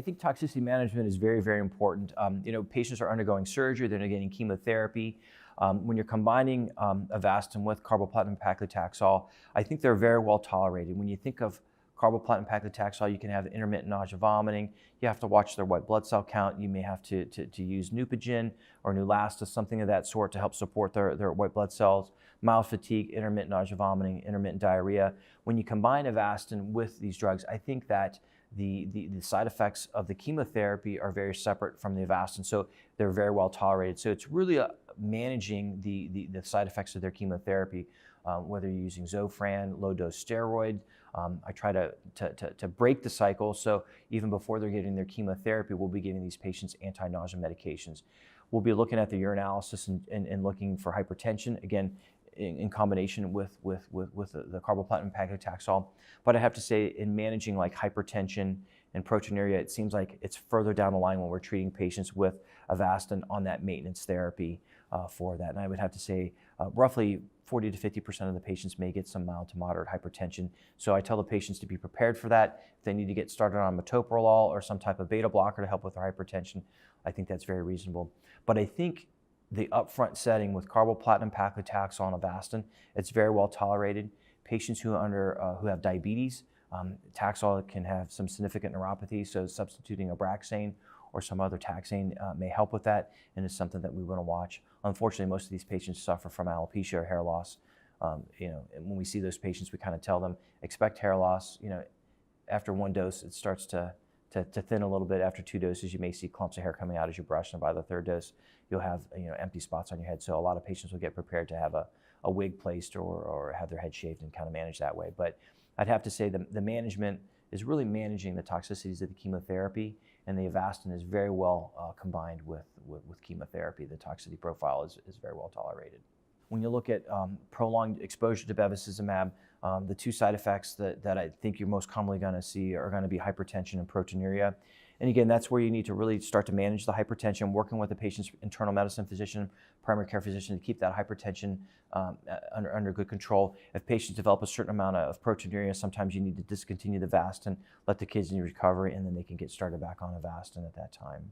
I think toxicity management is very, very important. Patients are undergoing surgery, they're getting chemotherapy. When you're combining Avastin with carboplatin and paclitaxel, I think they're very well tolerated. When you think of carboplatin and paclitaxel, you can have intermittent nausea, vomiting. You have to watch their white blood cell count. You may have to use Neupogen or Neulasta, something of that sort, to help support their white blood cells. Mild fatigue, intermittent nausea, vomiting, intermittent diarrhea. When you combine Avastin with these drugs, I think that the side effects of the chemotherapy are very separate from the Avastin, so they're very well tolerated. So it's really managing the side effects of their chemotherapy, whether you're using Zofran, low-dose steroid. I try to break the cycle, so even before they're getting their chemotherapy, we'll be giving these patients anti-nausea medications. We'll be looking at the urinalysis and looking for hypertension, again, in combination with the carboplatin paclitaxel. But I have to say, in managing like hypertension and proteinuria, it seems like it's further down the line when we're treating patients with Avastin on that maintenance therapy for that. And I would have to say roughly 40 to 50% of the patients may get some mild to moderate hypertension. So I tell the patients to be prepared for that. If they need to get started on metoprolol or some type of beta blocker to help with their hypertension, I think that's very reasonable. But I think the upfront setting with carboplatin, paclitaxel, and Avastin, it's very well tolerated. Patients who have diabetes, Taxol can have some significant neuropathy, so substituting Abraxane or some other taxane may help with that, and it's something that we want to watch. Unfortunately, most of these patients suffer from alopecia or hair loss. And when we see those patients, we kind of tell them, expect hair loss. After one dose, it starts to thin a little bit. After 2 doses, you may see clumps of hair coming out as you brush, and by the 3rd dose, you'll have empty spots on your head. So a lot of patients will get prepared to have a wig placed or have their head shaved and kind of manage that way. But I'd have to say the management is really managing the toxicities of the chemotherapy, and the Avastin is very well combined with chemotherapy. The toxicity profile is very well tolerated. When you look at prolonged exposure to bevacizumab, the 2 side effects that I think you're most commonly going to see are going to be hypertension and proteinuria. And again, that's where you need to really start to manage the hypertension, working with the patient's internal medicine physician, primary care physician, to keep that hypertension under good control. If patients develop a certain amount of proteinuria, sometimes you need to discontinue the Avastin, let the kids in recovery, and then they can get started back on Avastin at that time.